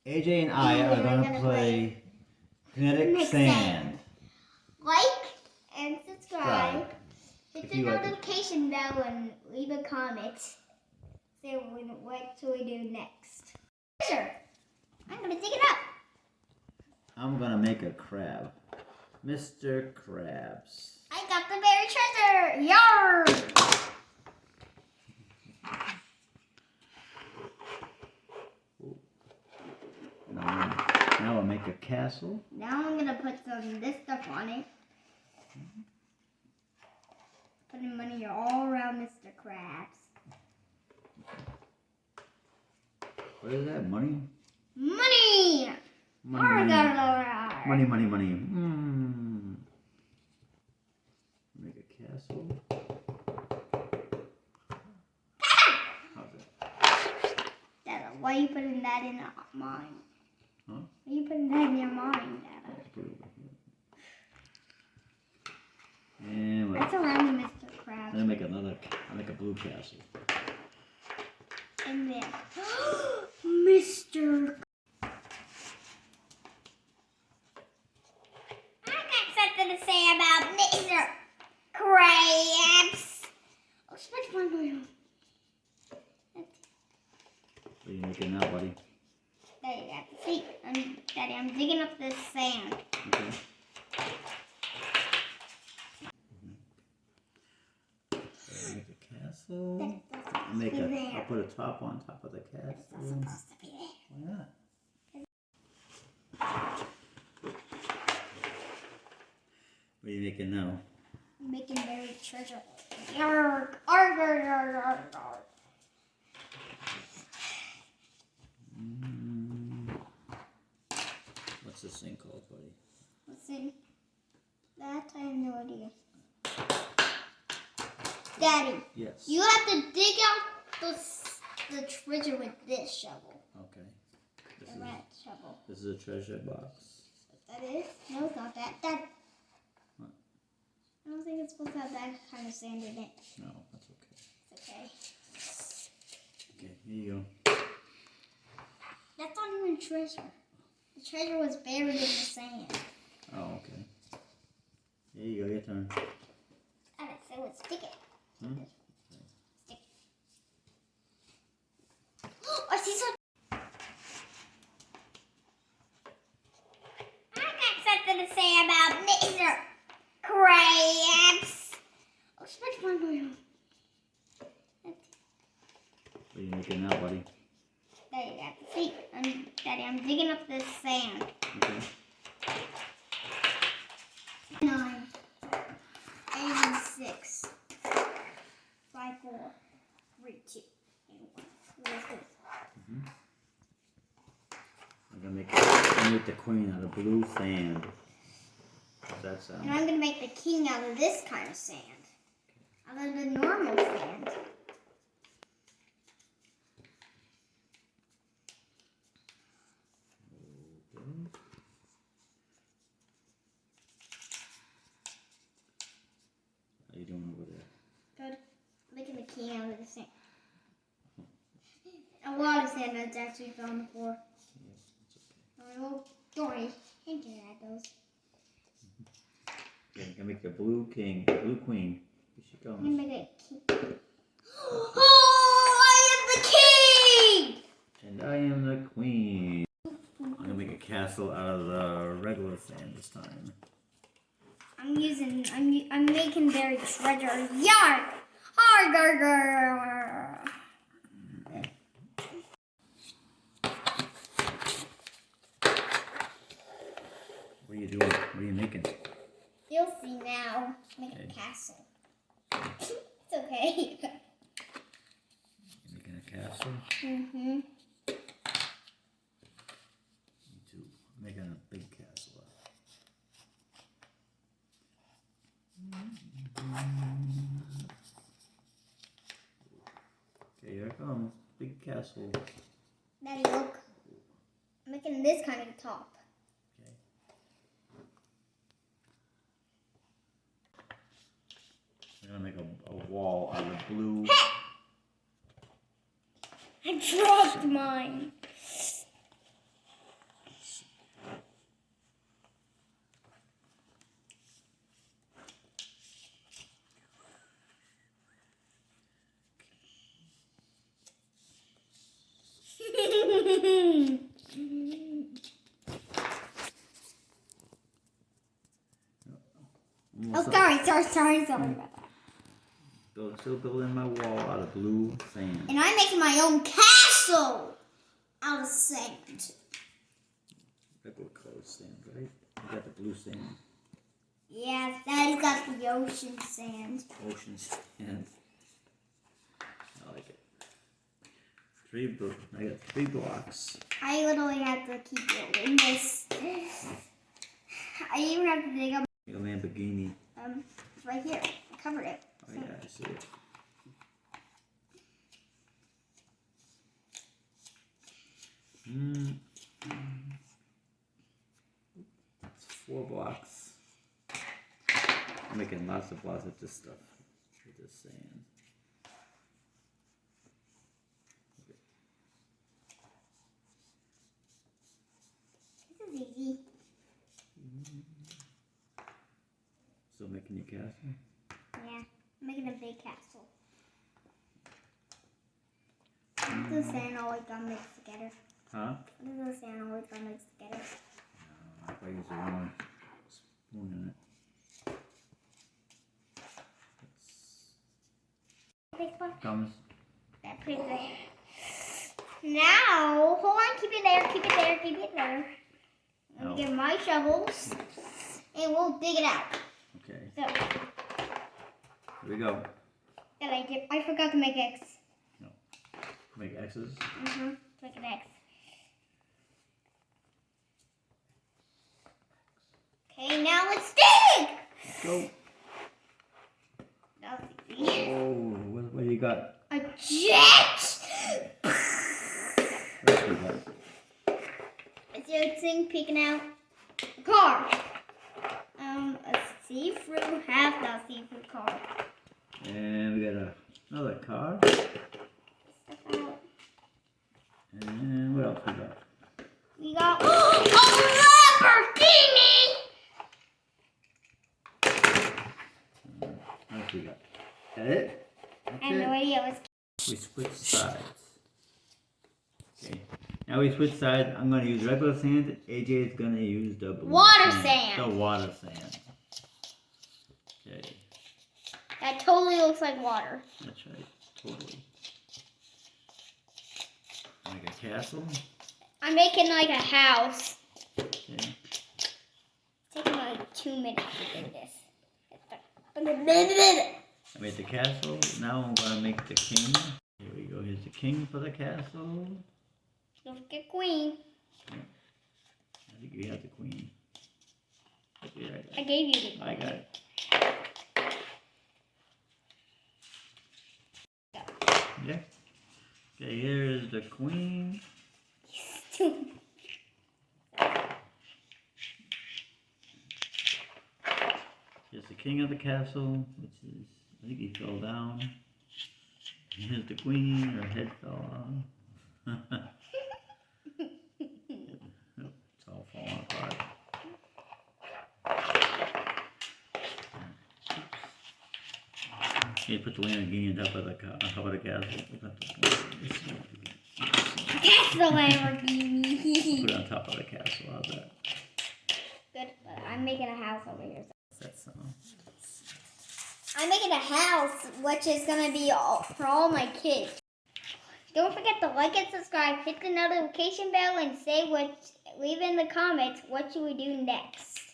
AJ and I are going to play Kinetic Sand. Like and subscribe. Hit the notification bell and leave a comment. Say what should we do next. Sure. I'm going to dig it up. I'm going to make a crab. Mr. Krabs. I got the berry treasure. Yarr! Now I'll make a castle. Now I'm gonna put this stuff on it. Putting money all around Mr. Krabs. What is that? Money? Money! Money. Money. Make a castle. How's that? Dada, why are you putting that in mine? Huh? Why are you putting that in your mind, Dada? And that's around Mr. Krabs. Then I'll make a blue castle. And then, Mr. I got something to say about Mr. Krabs. Oh, switch one more. What are you making now, buddy? There you go. See, Daddy, I'm digging up this sand. Okay. Make a castle. I'll put a top on top of the castle. It's not supposed to be there. Why not? What are you making now? I'm making buried treasure. Yarg! Arg, arg, arg, arg, arg. What's this thing called, buddy? What's in that? I have no idea. Daddy. Yes. You have to dig out the treasure with this shovel. Okay. The red shovel. This is a treasure box. That is? No, it's not that. That. What? I don't think it's supposed to have that kind of sand in it. No, that's okay. It's okay. Okay, here you go. That's not even treasure. The treasure was buried in the sand. Oh, okay. Here you go, your turn. Alright, so let's stick it. Stick. I see some. I got something to say about Mr. Krabs. Oh, switch one more. What are you making now, buddy? There you go. See, Daddy, I'm digging up this sand. Okay. 9, 86, 5, 4, 3, 2, and 1. What is this? I'm gonna make the queen out of blue sand. How's that sound? And I'm going to make the king out of this kind of sand. Out of the normal sand. How you doing over there? Good. Making the king out of the sand. A lot of sand that's actually fell on the floor. Yeah, it's okay. Oh, sorry. Thank you, those. Okay, I'm gonna make the blue king, the blue queen. Here she comes. I'm going to make a king. Oh, I am the king! And I am the queen. I'm gonna make a castle out of the regular sand this time. I'm making buried treasure. Yarg! Arg! What are you doing? What are you making? You'll see now. Make a castle. It's okay. You're making a castle? Mm-hmm. Me too. I'm making a big castle. Okay, here it comes. Big castle. Daddy, look. I'm making this kind of top. Okay. I'm gonna make a wall out of blue. I dropped mine. Oh, sorry about that. Still building my wall out of blue sand. And I'm making my own castle out of sand. Regular colored sand, right? You got the blue sand. Yeah, Daddy's got the ocean sand. Ocean sand. I like it. I got 3 blocks. I literally have to keep building this. I even have to dig up. A Lamborghini. It's right here. I covered it. Oh yeah, I see it. It's 4 blocks. I'm making lots of blocks of this stuff. With this sand. This is easy. So making your castle? Yeah, I'm making a big castle. The sand always got mixed together. Huh? The sand always got mixed together. I use the wrong spoon in it. Comes. That pretty good. Now, hold on, keep it there, keep it there, keep it there. Let me get my shovels, and we'll dig it out. Okay. So, Here we go. I forgot to make X. No. Make X's. Make an X. Okay, now let's dig! Let's go. That was easy. Oh, what do you got? A jet! What do you got? I see a thing peeking out. A car. A see-through, half not see-through car. And we got another car. Step out. And what else we got? We got a Lamborghini! What else we got? That it? That's And the it? radio is... We switch sides. Okay. Now we switch sides. I'm going to use regular sand. AJ is going to use the blue Water sand. The water sand. Okay. That totally looks like water. That's right. Totally. Like a castle. I'm making like a house. Okay. It's taking like 2 minutes to do this. I made the castle. Now I'm going to make the king. Here we go. Here's the king for the castle. Don't forget queen. I think you have the queen. Okay, I gave you the queen. I got it. Yeah. Okay, here's the queen. Here's the king of the castle, which is, I think he fell down. Here's the queen, her head fell off. It's all falling apart. You put the Lamborghini on top of the castle. That's the Lamborghini. Put it on top of the castle. How's that? Good, but I'm making a house over here. What's that sound? I'm making a house, which is gonna be for all my kids. Don't forget to like and subscribe, hit the notification bell, and leave in the comments what should we do next.